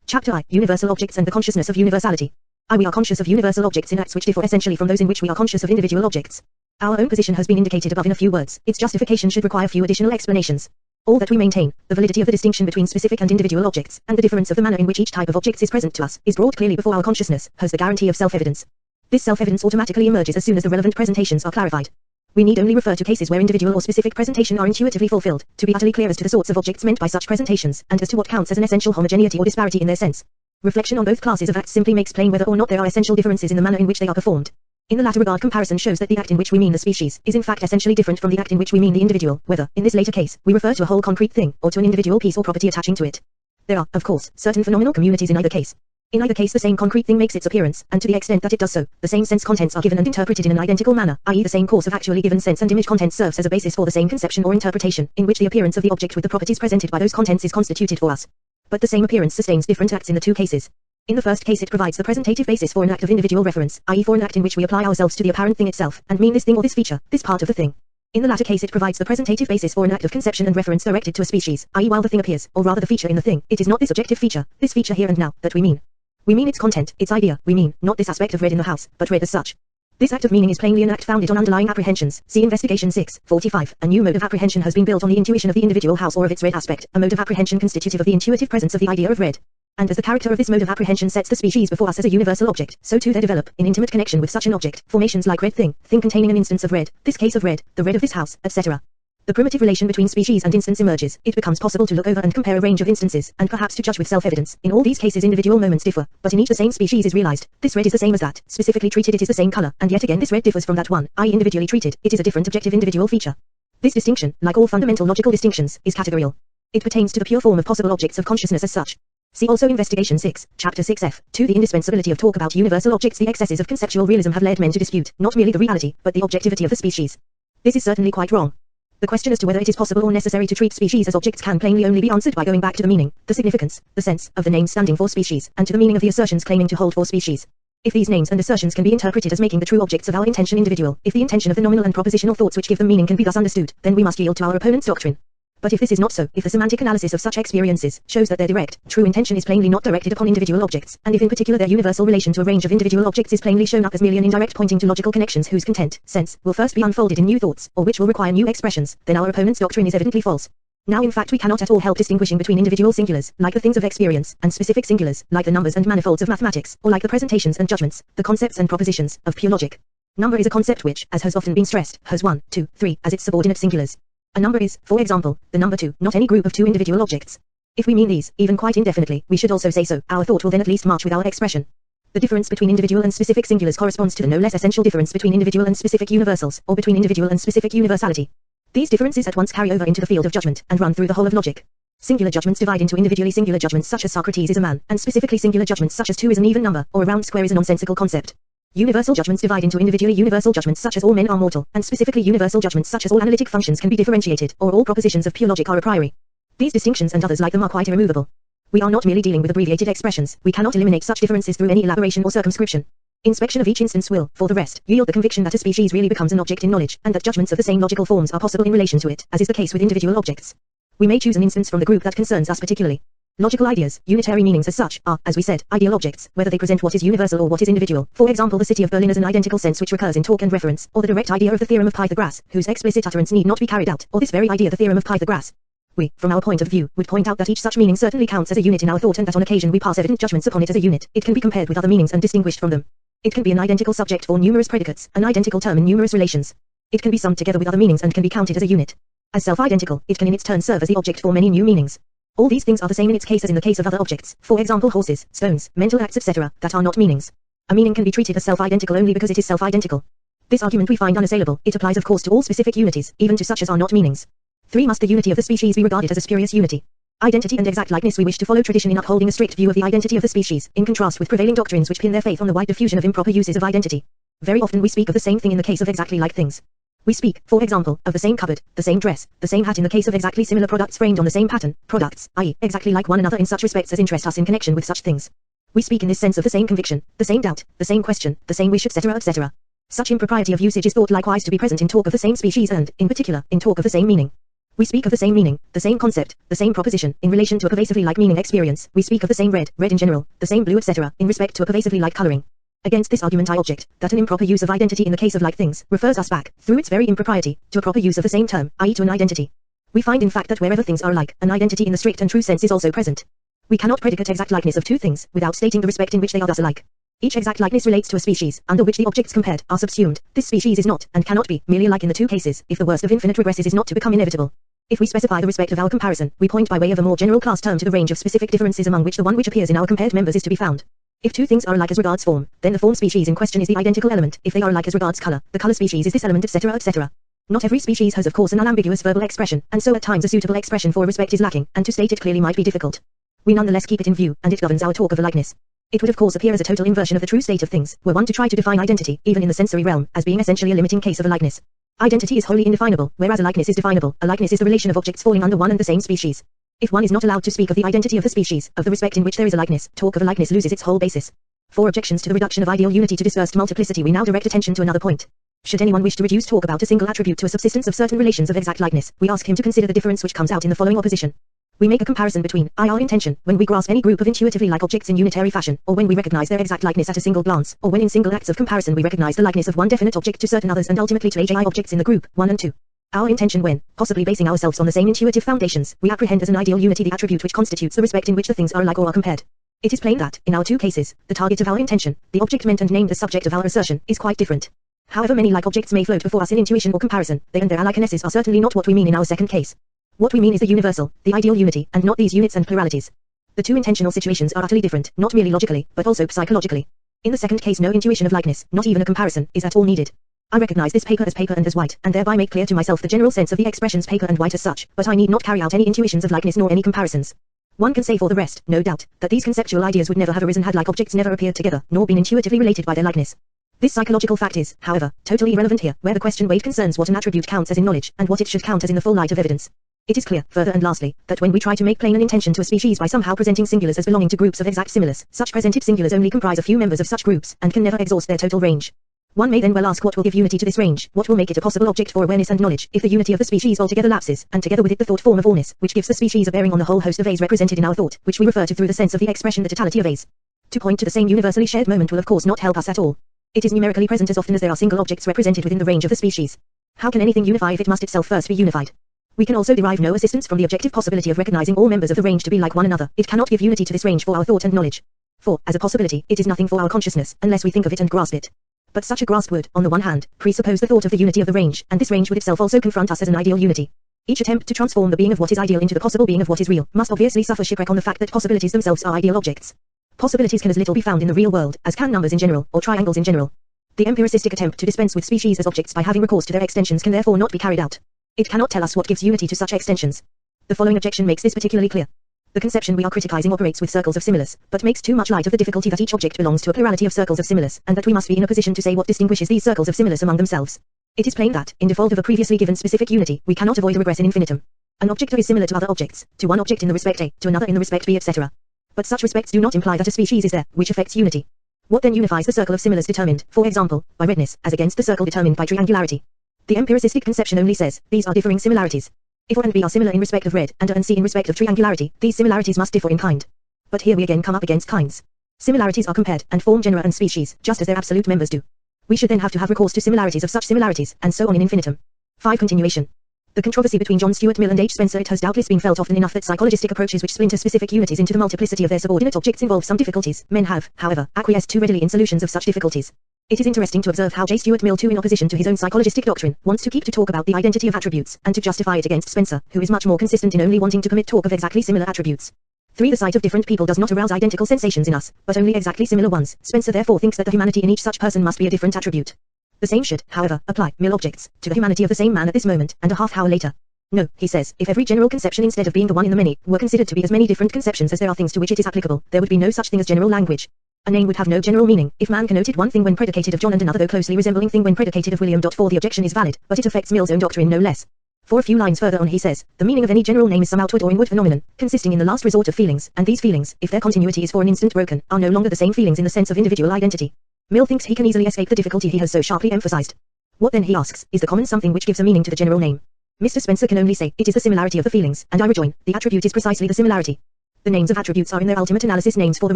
Chapter I. Universal objects and the consciousness of universality. We are conscious of universal objects in acts which differ essentially from those in which we are conscious of individual objects. Our own position has been indicated above in a few words. Its justification should require few additional explanations. All that we maintain, the validity of the distinction between specific and individual objects, and the difference of the manner in which each type of objects is present to us, is brought clearly before our consciousness, has the guarantee of self-evidence. This self-evidence automatically emerges as soon as the relevant presentations are clarified. We need only refer to cases where individual or specific presentation are intuitively fulfilled, to be utterly clear as to the sorts of objects meant by such presentations, and as to what counts as an essential homogeneity or disparity in their sense. Reflection on both classes of acts simply makes plain whether or not there are essential differences in the manner in which they are performed. In the latter regard, comparison shows that the act in which we mean the species is in fact essentially different from the act in which we mean the individual, whether, in this later case, we refer to a whole concrete thing, or to an individual piece or property attaching to it. There are, of course, certain phenomenal communities in either case. In either case the same concrete thing makes its appearance, and to the extent that it does so, the same sense contents are given and interpreted in an identical manner, i.e. the same course of actually given sense and image content serves as a basis for the same conception or interpretation, in which the appearance of the object with the properties presented by those contents is constituted for us. But the same appearance sustains different acts in the two cases. In the first case it provides the presentative basis for an act of individual reference, i.e. for an act in which we apply ourselves to the apparent thing itself, and mean this thing or this feature, this part of the thing. In the latter case it provides the presentative basis for an act of conception and reference directed to a species, i.e. while the thing appears, or rather the feature in the thing, it is not this objective feature, this feature here and now, that we mean. We mean its content, its idea, we mean, not this aspect of red in the house, but red as such. This act of meaning is plainly an act founded on underlying apprehensions. See Investigation 6:45. A new mode of apprehension has been built on the intuition of the individual house or of its red aspect, a mode of apprehension constitutive of the intuitive presence of the idea of red. And as the character of this mode of apprehension sets the species before us as a universal object, so too there develop, in intimate connection with such an object, formations like red thing, thing containing an instance of red, this case of red, the red of this house, etc. The primitive relation between species and instance emerges. It becomes possible to look over and compare a range of instances, and perhaps to judge with self-evidence. In all these cases individual moments differ, but in each the same species is realized. This red is the same as that, specifically treated it is the same color, and yet again this red differs from that one, i.e. individually treated, it is a different objective individual feature. This distinction, like all fundamental logical distinctions, is categorical. It pertains to the pure form of possible objects of consciousness as such. See also Investigation 6, Chapter 6f. To the indispensability of talk about universal objects the excesses of conceptual realism have led men to dispute, not merely the reality, but the objectivity of the species. This is certainly quite wrong. The question as to whether it is possible or necessary to treat species as objects can plainly only be answered by going back to the meaning, the significance, the sense, of the names standing for species, and to the meaning of the assertions claiming to hold for species. If these names and assertions can be interpreted as making the true objects of our intention individual, if the intention of the nominal and propositional thoughts which give them meaning can be thus understood, then we must yield to our opponent's doctrine. But if this is not so, if the semantic analysis of such experiences shows that their direct, true intention is plainly not directed upon individual objects, and if in particular their universal relation to a range of individual objects is plainly shown up as merely an indirect pointing to logical connections whose content, sense, will first be unfolded in new thoughts, or which will require new expressions, then our opponent's doctrine is evidently false. Now in fact we cannot at all help distinguishing between individual singulars, like the things of experience, and specific singulars, like the numbers and manifolds of mathematics, or like the presentations and judgments, the concepts and propositions, of pure logic. Number is a concept which, as has often been stressed, has 1, 2, 3, as its subordinate singulars. A number is, for example, the number 2, not any group of two individual objects. If we mean these, even quite indefinitely, we should also say so. Our thought will then at least march with our expression. The difference between individual and specific singulars corresponds to the no less essential difference between individual and specific universals, or between individual and specific universality. These differences at once carry over into the field of judgment, and run through the whole of logic. Singular judgments divide into individually singular judgments such as Socrates is a man, and specifically singular judgments such as 2 is an even number, or a round square is a nonsensical concept. Universal judgments divide into individually universal judgments such as all men are mortal, and specifically universal judgments such as all analytic functions can be differentiated, or all propositions of pure logic are a priori. These distinctions and others like them are quite irremovable. We are not merely dealing with abbreviated expressions, we cannot eliminate such differences through any elaboration or circumscription. Inspection of each instance will, for the rest, yield the conviction that a species really becomes an object in knowledge, and that judgments of the same logical forms are possible in relation to it, as is the case with individual objects. We may choose an instance from the group that concerns us particularly. Logical ideas, unitary meanings as such, are, as we said, ideal objects, whether they present what is universal or what is individual. For example, the city of Berlin as an identical sense which recurs in talk and reference, or the direct idea of the theorem of Pythagoras, whose explicit utterance need not be carried out, or this very idea the theorem of Pythagoras. We, from our point of view, would point out that each such meaning certainly counts as a unit in our thought and that on occasion we pass evident judgments upon it as a unit. It can be compared with other meanings and distinguished from them. It can be an identical subject for numerous predicates, an identical term in numerous relations. It can be summed together with other meanings and can be counted as a unit. As self-identical, it can in its turn serve as the object for many new meanings. All these things are the same in its case as in the case of other objects, for example horses, stones, mental acts etc., that are not meanings. A meaning can be treated as self-identical only because it is self-identical. This argument we find unassailable. It applies of course to all specific unities, even to such as are not meanings. 3. Must the unity of the species be regarded as a spurious unity? Identity and exact likeness. We wish to follow tradition in upholding a strict view of the identity of the species, in contrast with prevailing doctrines which pin their faith on the wide diffusion of improper uses of identity. Very often we speak of the same thing in the case of exactly like things. We speak, for example, of the same cupboard, the same dress, the same hat in the case of exactly similar products framed on the same pattern, products, i.e., exactly like one another in such respects as interest us in connection with such things. We speak in this sense of the same conviction, the same doubt, the same question, the same wish etc. etc. Such impropriety of usage is thought likewise to be present in talk of the same species and, in particular, in talk of the same meaning. We speak of the same meaning, the same concept, the same proposition, in relation to a pervasively like meaning experience. We speak of the same red in general, the same blue etc., in respect to a pervasively like coloring. Against this argument I object, that an improper use of identity in the case of like things, refers us back, through its very impropriety, to a proper use of the same term, i.e. to an identity. We find in fact that wherever things are alike, an identity in the strict and true sense is also present. We cannot predicate exact likeness of two things, without stating the respect in which they are thus alike. Each exact likeness relates to a species, under which the objects compared, are subsumed. This species is not, and cannot be, merely alike in the two cases, if the worst of infinite regresses is not to become inevitable. If we specify the respect of our comparison, we point by way of a more general class term to the range of specific differences among which the one which appears in our compared members is to be found. If two things are alike as regards form, then the form species in question is the identical element. If they are alike as regards color, the color species is this element, etc., etc. Not every species has of course an unambiguous verbal expression, and so at times a suitable expression for respect is lacking, and to state it clearly might be difficult. We nonetheless keep it in view, and it governs our talk of a likeness. It would of course appear as a total inversion of the true state of things, were one to try to define identity, even in the sensory realm, as being essentially a limiting case of a likeness. Identity is wholly indefinable, whereas a likeness is definable. A likeness is the relation of objects falling under one and the same species. If one is not allowed to speak of the identity of the species, of the respect in which there is a likeness, talk of a likeness loses its whole basis. For objections to the reduction of ideal unity to dispersed multiplicity, we now direct attention to another point. Should anyone wish to reduce talk about a single attribute to a subsistence of certain relations of exact likeness, we ask him to consider the difference which comes out in the following opposition. We make a comparison between our intention, when we grasp any group of intuitively like objects in unitary fashion, or when we recognize their exact likeness at a single glance, or when in single acts of comparison we recognize the likeness of one definite object to certain others and ultimately to AGI objects in the group 1 and 2. Our intention when, possibly basing ourselves on the same intuitive foundations, we apprehend as an ideal unity the attribute which constitutes the respect in which the things are alike or are compared. It is plain that, in our two cases, the target of our intention, the object meant and named as subject of our assertion, is quite different. However many like objects may float before us in intuition or comparison, they and their likenesses are certainly not what we mean in our second case. What we mean is the universal, the ideal unity, and not these units and pluralities. The two intentional situations are utterly different, not merely logically, but also psychologically. In the second case no intuition of likeness, not even a comparison, is at all needed. I recognize this paper as paper and as white, and thereby make clear to myself the general sense of the expressions paper and white as such, but I need not carry out any intuitions of likeness nor any comparisons. One can say for the rest, no doubt, that these conceptual ideas would never have arisen had like objects never appeared together, nor been intuitively related by their likeness. This psychological fact is, however, totally irrelevant here, where the question weighed concerns what an attribute counts as in knowledge, and what it should count as in the full light of evidence. It is clear, further and lastly, that when we try to make plain an intention to a species by somehow presenting singulars as belonging to groups of exact similars, such presented singulars only comprise a few members of such groups, and can never exhaust their total range. One may then well ask what will give unity to this range, what will make it a possible object for awareness and knowledge, if the unity of the species altogether lapses, and together with it the thought form of allness, which gives the species a bearing on the whole host of A's represented in our thought, which we refer to through the sense of the expression the totality of A's. To point to the same universally shared moment will of course not help us at all. It is numerically present as often as there are single objects represented within the range of the species. How can anything unify if it must itself first be unified? We can also derive no assistance from the objective possibility of recognizing all members of the range to be like one another. It cannot give unity to this range for our thought and knowledge. For, as a possibility, it is nothing for our consciousness, unless we think of it and grasp it. But such a grasp would, on the one hand, presuppose the thought of the unity of the range, and this range would itself also confront us as an ideal unity. Each attempt to transform the being of what is ideal into the possible being of what is real, must obviously suffer shipwreck on the fact that possibilities themselves are ideal objects. Possibilities can as little be found in the real world, as can numbers in general, or triangles in general. The empiricistic attempt to dispense with species as objects by having recourse to their extensions can therefore not be carried out. It cannot tell us what gives unity to such extensions. The following objection makes this particularly clear. The conception we are criticizing operates with circles of similars, but makes too much light of the difficulty that each object belongs to a plurality of circles of similars, and that we must be in a position to say what distinguishes these circles of similars among themselves. It is plain that, in default of a previously given specific unity, we cannot avoid a regress in infinitum. An object is similar to other objects, to one object in the respect A, to another in the respect B, etc. But such respects do not imply that a species is there, which affects unity. What then unifies the circle of similars determined, for example, by redness, as against the circle determined by triangularity? The empiricistic conception only says, these are differing similarities. If A and B are similar in respect of red, and A and C in respect of triangularity, these similarities must differ in kind. But here we again come up against kinds. Similarities are compared, and form genera and species, just as their absolute members do. We should then have to have recourse to similarities of such similarities, and so on in infinitum. 5. Continuation. The controversy between John Stuart Mill and H. Spencer. It has doubtless been felt often enough that psychologistic approaches which splinter specific unities into the multiplicity of their subordinate objects involve some difficulties. Men have, however, acquiesced too readily in solutions of such difficulties. It is interesting to observe how J. Stuart Mill too, in opposition to his own psychologistic doctrine, wants to keep to talk about the identity of attributes, and to justify it against Spencer, who is much more consistent in only wanting to permit talk of exactly similar attributes. 3. The sight of different people does not arouse identical sensations in us, but only exactly similar ones. Spencer therefore thinks that the humanity in each such person must be a different attribute. The same should, however, apply, Mill objects, to the humanity of the same man at this moment, and a half-hour later. No, he says, if every general conception instead of being the one in the many, were considered to be as many different conceptions as there are things to which it is applicable, there would be no such thing as general language. A name would have no general meaning, if man connoted one thing when predicated of John and another though closely resembling thing when predicated of William. For the objection is valid, but it affects Mill's own doctrine no less. For a few lines further on he says, the meaning of any general name is some outward or inward phenomenon, consisting in the last resort of feelings, and these feelings, if their continuity is for an instant broken, are no longer the same feelings in the sense of individual identity. Mill thinks he can easily escape the difficulty he has so sharply emphasized. What then, he asks, is the common something which gives a meaning to the general name? Mr. Spencer can only say, it is the similarity of the feelings, and I rejoin, the attribute is precisely the similarity. The names of attributes are in their ultimate analysis names for the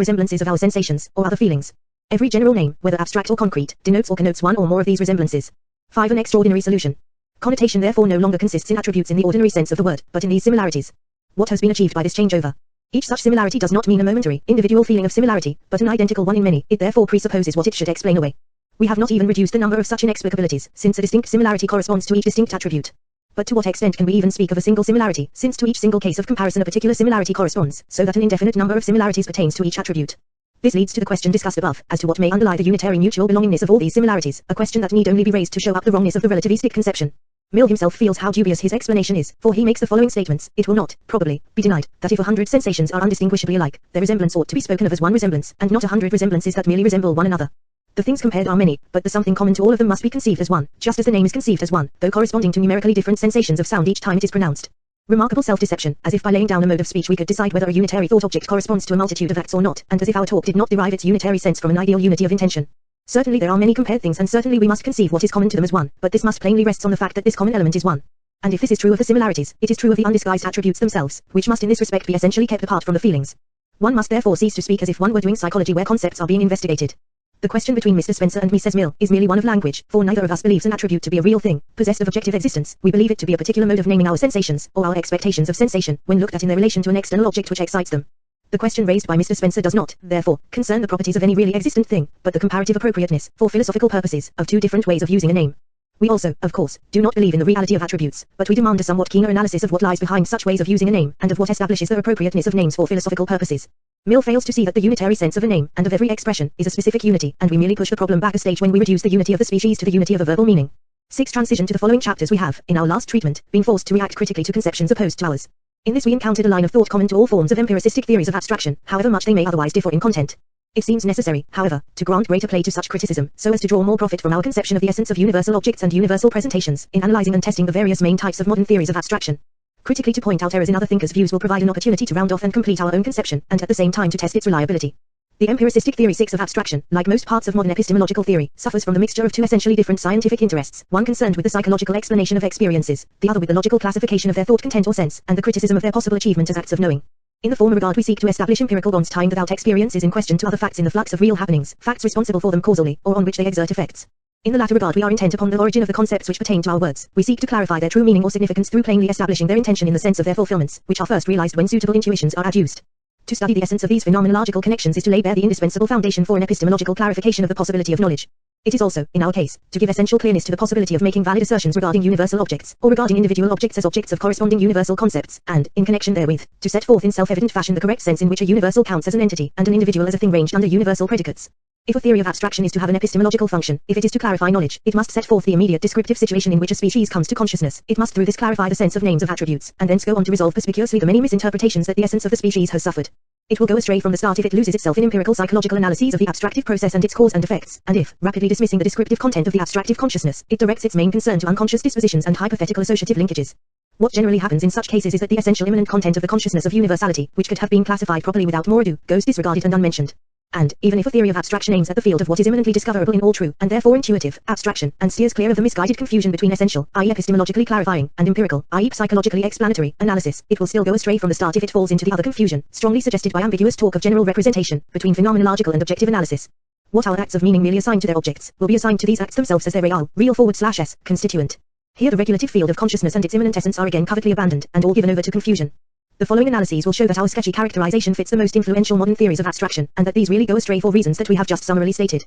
resemblances of our sensations, or other feelings. Every general name, whether abstract or concrete, denotes or connotes one or more of these resemblances. 5. An extraordinary solution. Connotation therefore no longer consists in attributes in the ordinary sense of the word, but in these similarities. What has been achieved by this changeover? Each such similarity does not mean a momentary, individual feeling of similarity, but an identical one in many. It therefore presupposes what it should explain away. We have not even reduced the number of such inexplicabilities, since a distinct similarity corresponds to each distinct attribute. But to what extent can we even speak of a single similarity, since to each single case of comparison a particular similarity corresponds, so that an indefinite number of similarities pertains to each attribute? This leads to the question discussed above, as to what may underlie the unitary mutual belongingness of all these similarities, a question that need only be raised to show up the wrongness of the relativistic conception. Mill himself feels how dubious his explanation is, for he makes the following statements: it will not, probably, be denied, that if 100 sensations are undistinguishably alike, their resemblance ought to be spoken of as one resemblance, and not 100 resemblances that merely resemble one another. The things compared are many, but the something common to all of them must be conceived as one, just as the name is conceived as one, though corresponding to numerically different sensations of sound each time it is pronounced. Remarkable self-deception, as if by laying down a mode of speech we could decide whether a unitary thought object corresponds to a multitude of acts or not, and as if our talk did not derive its unitary sense from an ideal unity of intention. Certainly there are many compared things, and certainly we must conceive what is common to them as one, but this must plainly rests on the fact that this common element is one. And if this is true of the similarities, it is true of the undisguised attributes themselves, which must in this respect be essentially kept apart from the feelings. One must therefore cease to speak as if one were doing psychology where concepts are being investigated. The question between Mr. Spencer and Mrs. Mill is merely one of language, for neither of us believes an attribute to be a real thing, possessed of objective existence. We believe it to be a particular mode of naming our sensations, or our expectations of sensation, when looked at in their relation to an external object which excites them. The question raised by Mr. Spencer does not, therefore, concern the properties of any really existent thing, but the comparative appropriateness, for philosophical purposes, of two different ways of using a name. We also, of course, do not believe in the reality of attributes, but we demand a somewhat keener analysis of what lies behind such ways of using a name, and of what establishes the appropriateness of names for philosophical purposes. Mill fails to see that the unitary sense of a name, and of every expression, is a specific unity, and we merely push the problem back a stage when we reduce the unity of the species to the unity of a verbal meaning. 6. Transition to the following chapters. We have, in our last treatment, been forced to react critically to conceptions opposed to ours. In this we encountered a line of thought common to all forms of empiricistic theories of abstraction, however much they may otherwise differ in content. It seems necessary, however, to grant greater play to such criticism, so as to draw more profit from our conception of the essence of universal objects and universal presentations, in analyzing and testing the various main types of modern theories of abstraction. Critically to point out errors in other thinkers' views will provide an opportunity to round off and complete our own conception, and at the same time to test its reliability. The empiricistic theory 6 of abstraction, like most parts of modern epistemological theory, suffers from the mixture of two essentially different scientific interests, one concerned with the psychological explanation of experiences, the other with the logical classification of their thought content or sense, and the criticism of their possible achievement as acts of knowing. In the former regard we seek to establish empirical bonds tying without experiences in question to other facts in the flux of real happenings, facts responsible for them causally, or on which they exert effects. In the latter regard we are intent upon the origin of the concepts which pertain to our words. We seek to clarify their true meaning or significance through plainly establishing their intention in the sense of their fulfillments, which are first realized when suitable intuitions are adduced. To study the essence of these phenomenological connections is to lay bare the indispensable foundation for an epistemological clarification of the possibility of knowledge. It is also, in our case, to give essential clearness to the possibility of making valid assertions regarding universal objects, or regarding individual objects as objects of corresponding universal concepts, and, in connection therewith, to set forth in self-evident fashion the correct sense in which a universal counts as an entity, and an individual as a thing ranged under universal predicates. If a theory of abstraction is to have an epistemological function, if it is to clarify knowledge, it must set forth the immediate descriptive situation in which a species comes to consciousness. It must through this clarify the sense of names of attributes, and thence go on to resolve perspicuously the many misinterpretations that the essence of the species has suffered. It will go astray from the start if it loses itself in empirical psychological analyses of the abstractive process and its cause and effects, and if, rapidly dismissing the descriptive content of the abstractive consciousness, it directs its main concern to unconscious dispositions and hypothetical associative linkages. What generally happens in such cases is that the essential immanent content of the consciousness of universality, which could have been classified properly without more ado, goes disregarded and unmentioned. And, even if a theory of abstraction aims at the field of what is immanently discoverable in all true, and therefore intuitive, abstraction, and steers clear of the misguided confusion between essential, i.e. epistemologically clarifying, and empirical, i.e. psychologically explanatory, analysis, it will still go astray from the start if it falls into the other confusion, strongly suggested by ambiguous talk of general representation, between phenomenological and objective analysis. What our acts of meaning merely assign to their objects, will be assigned to these acts themselves as their real/s constituent. Here the regulative field of consciousness and its immanent essence are again covertly abandoned, and all given over to confusion. The following analyses will show that our sketchy characterization fits the most influential modern theories of abstraction, and that these really go astray for reasons that we have just summarily stated.